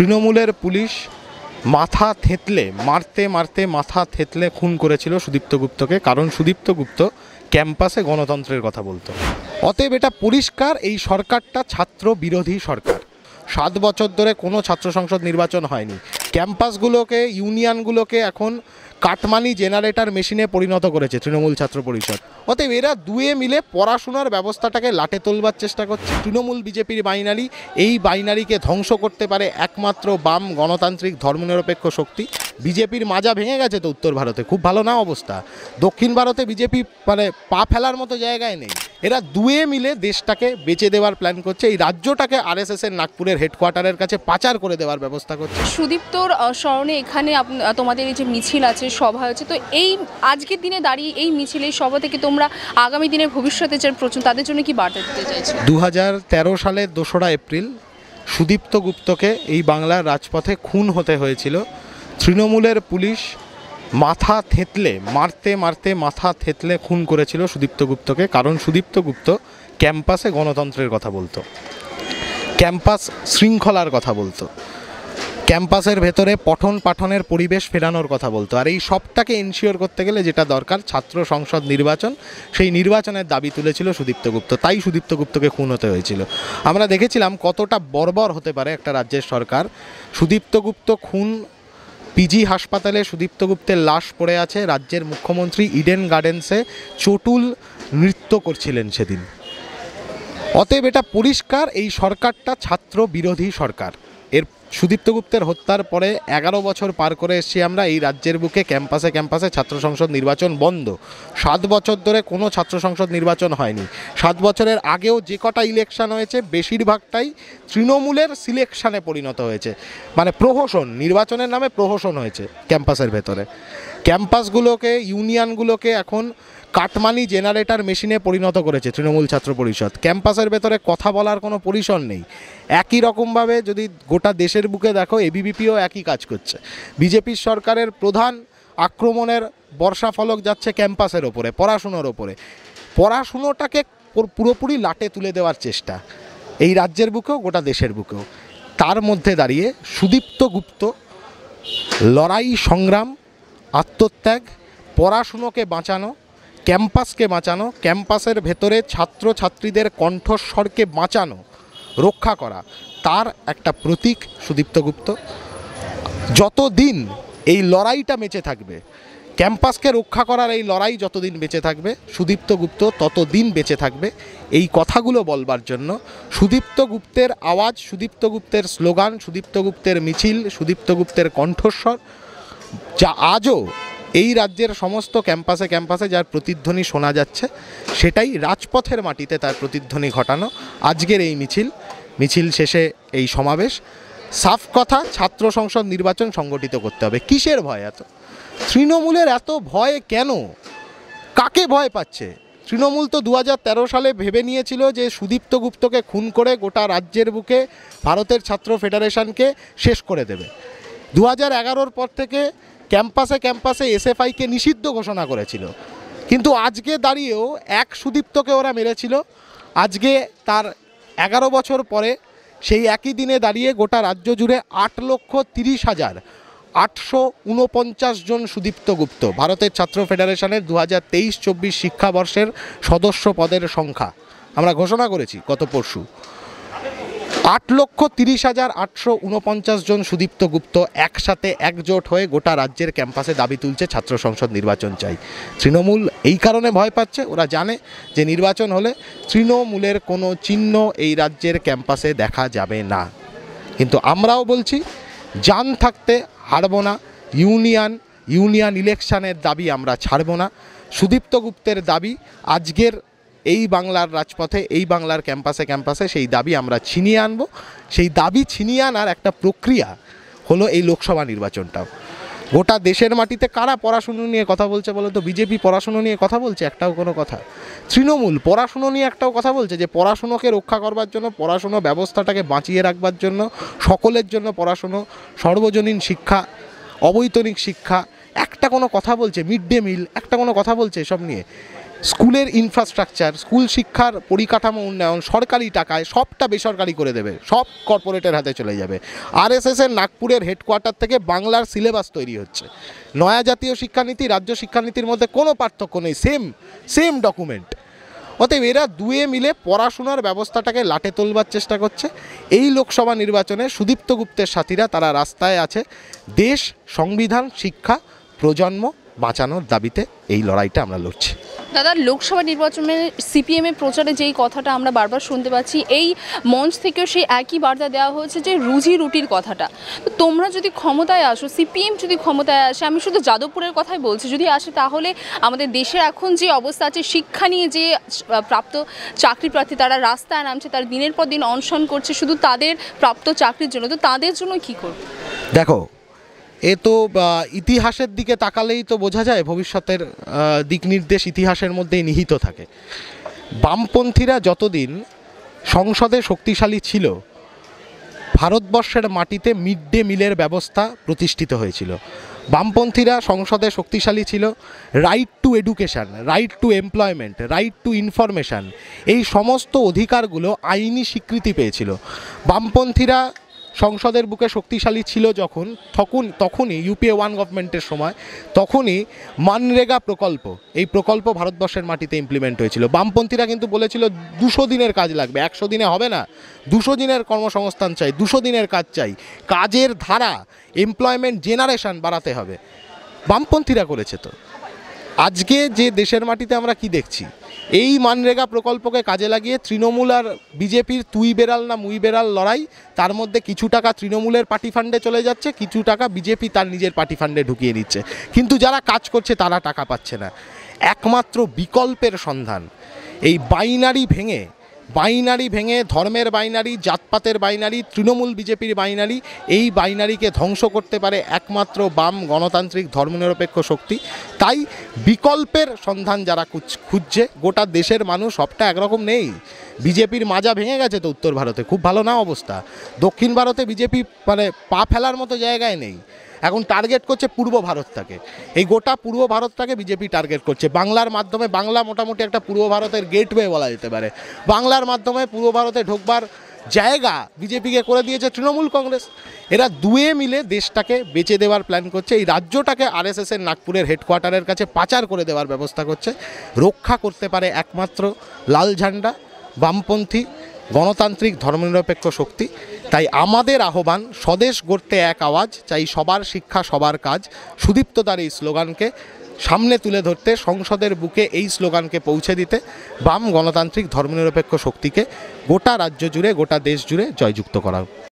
তৃণমূলের পুলিশ মাথা থেঁতলে মারতে মারতে মাথা থেঁতলে খুন করেছিল সুদীপ্ত গুপ্তকে, কারণ সুদীপ্ত গুপ্ত ক্যাম্পাসে গণতন্ত্রের কথা বলতো। অতএব এটা পরিষ্কার, এই সরকারটা ছাত্র বিরোধী সরকার। 7 বছর ধরে কোনো ছাত্র সংসদ নির্বাচন হয়নি। ক্যাম্পাসগুলোকে, ইউনিয়নগুলোকে এখন কাটমানি জেনারেটর মেশিনে পরিণত করেছে তৃণমূল ছাত্র পরিষদ। অতএব এরা দুয়ে মিলে পড়াশোনার ব্যবস্থাটাকে লাটে তোলবার চেষ্টা করছে। তৃণমূল বিজেপির বাইনারি, এই বাইনারিকে ধ্বংস করতে পারে একমাত্র বাম গণতান্ত্রিক ধর্মনিরপেক্ষ শক্তি। বিজেপির মাজা ভেঙে গেছে তো উত্তর ভারতে, খুব ভালো না অবস্থা। দক্ষিণ ভারতে বিজেপি পা ফেলার মতো জায়গায় নেই। এরা দুয়ে মিলে দেশটাকে বেচে দেওয়ার প্ল্যান করছে, এই রাজ্যটাকে আরএসএস এর নাগপুরের হেডকোয়ার্টারের কাছে পাচার করে দেওয়ার ব্যবস্থা করছে। সুদীপ্তর স্মরণে এখানে তোমাদের এই যে মিছিল আছে, সভা আছে, তো এই আজকের দিনে দাঁড়িয়ে এই মিছিল, এই সভা থেকে তোমরা আগামী দিনের ভবিষ্যতে যে তাদের জন্য কি বার্তা দিতে চাইছো? 2013 সালের 2রা এপ্রিল সুদীপ্ত গুপ্তকে এই বাংলার রাজপথে খুন হতে হয়েছিল। তৃণমূলের পুলিশ মাথা থেঁতলে মারতে মারতে মাথা থেঁতলে খুন করেছিল সুদীপ্ত গুপ্তকে, কারণ সুদীপ্ত গুপ্ত ক্যাম্পাসে গণতন্ত্রের কথা বলতো, ক্যাম্পাস শৃঙ্খলার কথা বলতো, ক্যাম্পাসের ভেতরে পঠন পাঠনের পরিবেশ ফেরানোর কথা বলতো। আর এই সবটাকে এনশিওর করতে গেলে যেটা দরকার, ছাত্র সংসদ নির্বাচন, সেই নির্বাচনের দাবি তুলেছিল সুদীপ্ত গুপ্ত, তাই সুদীপ্ত গুপ্তকে খুন হতে হয়েছিল। আমরা দেখেছিলাম কতটা বর্বর হতে পারে একটা রাজ্যের সরকার। সুদীপ্ত গুপ্ত খুন, পিজি হাসপাতালে সুদীপ্ত গুপ্তের লাশ পড়ে আছে, রাজ্যের মুখ্যমন্ত্রী ইডেন গার্ডেন্সে চটুল নৃত্য করছিলেন সেদিন। অতএব এটা পরিষ্কার, এই সরকারটা ছাত্র বিরোধী সরকার। এর সুদীপ্ত গুপ্তের হত্যার পরে 11 বছর পার করে এসেছি আমরা। এই রাজ্যের বুকে ক্যাম্পাসে ক্যাম্পাসে ছাত্র সংসদ নির্বাচন বন্ধ। 7 বছর ধরে কোনো ছাত্র সংসদ নির্বাচন হয়নি। 7 বছরের আগেও যে কটা ইলেকশন হয়েছে বেশিরভাগটাই তৃণমূলের সিলেকশানে পরিণত হয়েছে, মানে প্রহসন, নির্বাচনের নামে প্রহসন হয়েছে ক্যাম্পাসের ভেতরে। ক্যাম্পাসগুলোকে, ইউনিয়নগুলোকে এখন কাটমানি জেনারেটর মেশিনে পরিণত করেছে তৃণমূল ছাত্র পরিষদ। ক্যাম্পাসের ভেতরে কথা বলার কোনো পরিসর নেই। একই রকমভাবে যদি গোটা দেশের বুকে দেখো, এবিভিপিও একই কাজ করছে। বিজেপির সরকারের প্রধান আক্রমণের বর্ষাফলক যাচ্ছে ক্যাম্পাসের ওপরে, পড়াশুনোর ওপরে। পড়াশুনোটাকে পুরোপুরি লাটে তুলে দেওয়ার চেষ্টা এই রাজ্যের বুকেও, গোটা দেশের বুকেও। তার মধ্যে দাঁড়িয়ে সুদীপ্ত গুপ্ত লড়াই, সংগ্রাম, আত্মত্যাগ, পড়াশুনোকে বাঁচানো, ক্যাম্পাসকে বাঁচানো, ক্যাম্পাসের ভেতরে ছাত্রছাত্রীদের কণ্ঠস্বরকে বাঁচানো, রক্ষা করা, তার একটা প্রতীক সুদীপ্ত গুপ্ত। যতদিন এই লড়াইটা বেঁচে থাকবে, ক্যাম্পাসকে রক্ষা করার এই লড়াই যতদিন বেঁচে থাকবে, সুদীপ্ত গুপ্ত ততদিন বেঁচে থাকবে। এই কথাগুলো বলবার জন্য সুদীপ্ত গুপ্তের আওয়াজ, সুদীপ্ত গুপ্তের স্লোগান, সুদীপ্ত গুপ্তের মিছিল, সুদীপ্ত গুপ্তের কণ্ঠস্বর, যা আজও এই রাজ্যের সমস্ত ক্যাম্পাসে ক্যাম্পাসে যার প্রতিধ্বনি শোনা যাচ্ছে, সেটাই রাজপথের মাটিতে তার প্রতিধ্বনি ঘটানো আজকের এই মিছিল শেষে এই সমাবেশ। সাফ কথা, ছাত্র সংসদ নির্বাচন সংগঠিত করতে হবে। কিসের ভয় এত? তৃণমূলের এত ভয় কেন? কাকে ভয় পাচ্ছে? তৃণমূল তো 2013 সালে ভেবে নিয়েছিল যে সুদীপ্ত গুপ্তকে খুন করে গোটা রাজ্যের বুকে ভারতের ছাত্র ফেডারেশনকে শেষ করে দেবে। 2011-র পর থেকে ক্যাম্পাসে ক্যাম্পাসে এসএফআইকে নিষিদ্ধ ঘোষণা করেছিল, কিন্তু আজকে দাঁড়িয়েও এক সুদীপ্তকে ওরা মেরেছিল। আজকে তার 11 বছর পরে সেই একই দিনে দাঁড়িয়ে গোটা রাজ্য জুড়ে 8,30,849 জন সুদীপ্ত গুপ্ত, ভারতের ছাত্র ফেডারেশনের 2023-24 শিক্ষাবর্ষের সদস্য পদের সংখ্যা আমরা ঘোষণা করেছি গত পরশু। 8,30,849 জন সুদীপ্ত গুপ্ত একসাথে একজোট হয়ে গোটা রাজ্যের ক্যাম্পাসে দাবি তুলছে ছাত্র সংসদ নির্বাচন চাই। তৃণমূল এই কারণে ভয় পাচ্ছে, ওরা জানে যে নির্বাচন হলে তৃণমূলের কোনো চিহ্ন এই রাজ্যের ক্যাম্পাসে দেখা যাবে না। কিন্তু আমরাও বলছি, জান থাকতে হারবো না। ইউনিয়ন ইলেকশনের দাবি আমরা ছাড়বো না। সুদীপ্ত গুপ্তের দাবি আজকের এই বাংলার রাজপথে, এই বাংলার ক্যাম্পাসে ক্যাম্পাসে সেই দাবি আমরা ছিনিয়ে আনবো। সেই দাবি ছিনিয়ে আনার একটা প্রক্রিয়া হলো এই লোকসভা নির্বাচনটাও। গোটা দেশের মাটিতে কারা পড়াশুনো নিয়ে কথা বলছে বলো তো? বিজেপি পড়াশুনো নিয়ে কথা বলছে? একটাও কোনো কথা। তৃণমূল পড়াশুনো নিয়ে একটাও কথা বলছে? যে পড়াশুনোকে রক্ষা করবার জন্য, পড়াশুনো ব্যবস্থাটাকে বাঁচিয়ে রাখবার জন্য, সকলের জন্য পড়াশুনো, সর্বজনীন শিক্ষা, অবৈতনিক শিক্ষা, একটা কোনো কথা বলছে? মিড ডে মিল, একটা কোনো কথা বলছে এসব নিয়ে? স্কুলের ইনফ্রাস্ট্রাকচার, স্কুল শিক্ষার পরিকাঠামো উন্নয়ন সরকারি টাকায় সবটা বেসরকারি করে দেবে, সব কর্পোরেটের হাতে চলে যাবে। আরএসএসের নাগপুরের হেডকোয়ার্টার থেকে বাংলার সিলেবাস তৈরি হচ্ছে। নয়া জাতীয় শিক্ষানীতি রাজ্য শিক্ষানীতির মধ্যে কোনো পার্থক্য নেই, সেম ডকুমেন্ট। অতএব এরা দুয়ে মিলে পড়াশোনার ব্যবস্থাটাকে লাটে তোলবার চেষ্টা করছে। এই লোকসভা নির্বাচনে সুদীপ্ত গুপ্তের সাথীরা তারা রাস্তায় আছে দেশ, সংবিধান, শিক্ষা, প্রজন্ম বাঁচানোর দাবিতে। এই লড়াইটা আমরা লড়ছি। দাদা, লোকসভা নির্বাচনে সিপিএমের প্রচারে যেই কথাটা আমরা বারবার শুনতে পাচ্ছি, এই মঞ্চ থেকেও সেই একই বার্তা দেওয়া হয়েছে যে রুজি রুটির কথাটা। তো তোমরা যদি ক্ষমতায় আসো, সিপিএম যদি ক্ষমতায় আসে, আমি শুধু যাদবপুরের কথাই বলছি, যদি আসে তাহলে আমাদের দেশের এখন যে অবস্থা আছে, শিক্ষা নিয়ে যে প্রাপ্ত চাকরি প্রার্থী তারা রাস্তায় নামছে, তারা দিনের পর দিন অনশন করছে শুধু তাদের প্রাপ্ত চাকরির জন্য, তো তাদের জন্য কী করবে? দেখো, এ তো ইতিহাসের দিকে তাকালেই তো বোঝা যায় ভবিষ্যতের দিক নির্দেশ ইতিহাসের মধ্যেই নিহিত থাকে। বামপন্থীরা যতদিন সংসদে শক্তিশালী ছিল, ভারতবর্ষের মাটিতে মিড ডে মিলের ব্যবস্থা প্রতিষ্ঠিত হয়েছিল। বামপন্থীরা সংসদে শক্তিশালী ছিল, right two education, right two employment, right two information, এই সমস্ত অধিকারগুলো আইনি স্বীকৃতি পেয়েছিল। বামপন্থীরা সংসদের বুকে শক্তিশালী ছিল যখন, তখনই ইউপিএ 1 গভর্নমেন্টের সময়, তখনই মানরেগা প্রকল্প, এই প্রকল্প ভারতবর্ষের মাটিতে ইমপ্লিমেন্ট হয়েছিল। বামপন্থীরা কিন্তু বলেছিল 200 দিনের কাজ লাগবে, 100 দিনে হবে না, 200 দিনের কর্মসংস্থান চাই, 200 দিনের কাজ চাই, কাজের ধারা, এমপ্লয়মেন্ট জেনারেশন বাড়াতে হবে। বামপন্থীরা করেছে। তো আজকে যে দেশের মাটিতে আমরা কি দেখছি, এই মানরেগা প্রকল্পকে কাজে লাগিয়ে তৃণমূল আর বিজেপির তুই বেড়াল না মুই বেড়াল লড়াই, তার মধ্যে কিছু টাকা তৃণমূলের পার্টি ফান্ডে চলে যাচ্ছে, কিছু টাকা বিজেপি তার নিজের পার্টি ফান্ডে ঢুকিয়ে নিচ্ছে, কিন্তু যারা কাজ করছে তারা টাকা পাচ্ছে না। একমাত্র বিকল্পের সন্ধান, এই বাইনারি ভেঙে ধর্মের বাইনারি, জাতপাতের বাইনারি, তৃণমূল বিজেপির বাইনারি, এই বাইনারিকে ধ্বংস করতে পারে একমাত্র বাম গণতান্ত্রিক ধর্মনিরপেক্ষ শক্তি। তাই বিকল্পের সন্ধান যারা খুঁজছে, গোটা দেশের মানুষ সবটা একরকম নেই। বিজেপির মাজা ভেঙে গেছে তো উত্তর ভারতে, খুব ভালো না অবস্থা। দক্ষিণ ভারতে বিজেপি মানে পা ফেলার মতো জায়গায় নেই, এখন টার্গেট করছে পূর্ব ভারতটাকে। এই গোটা পূর্ব ভারতটাকে বিজেপি টার্গেট করছে। বাংলার মাধ্যমে, বাংলা মোটামুটি একটা পূর্ব ভারতের গেটওয়ে বলা যেতে পারে, বাংলার মাধ্যমে পূর্ব ভারতে ঢোকবার জায়গা বিজেপিকে করে দিয়েছে তৃণমূল কংগ্রেস। এরা দুয়ে মিলে দেশটাকে বেচে দেওয়ার প্ল্যান করছে, এই রাজ্যটাকে আরএসএসের নাগপুরের হেডকোয়ার্টারের কাছে পাচার করে দেওয়ার ব্যবস্থা করছে। রক্ষা করতে পারে একমাত্র লাল ঝান্ডা, বামপন্থী গণতান্ত্রিক ধর্মনিরপেক্ষ শক্তি। তাই আমাদের আহ্বান, স্বদেশ গড়তে এক আওয়াজ, চাই সবার শিক্ষা সবার কাজ। সুদীপ্ত তার এই স্লোগানকে সামনে তুলে ধরতে, সংসদের বুকে এই স্লোগানকে পৌঁছে দিতে, বাম গণতান্ত্রিক ধর্মনিরপেক্ষ শক্তিকে গোটা রাজ্য জুড়ে, গোটা দেশ জুড়ে জয়যুক্ত করা।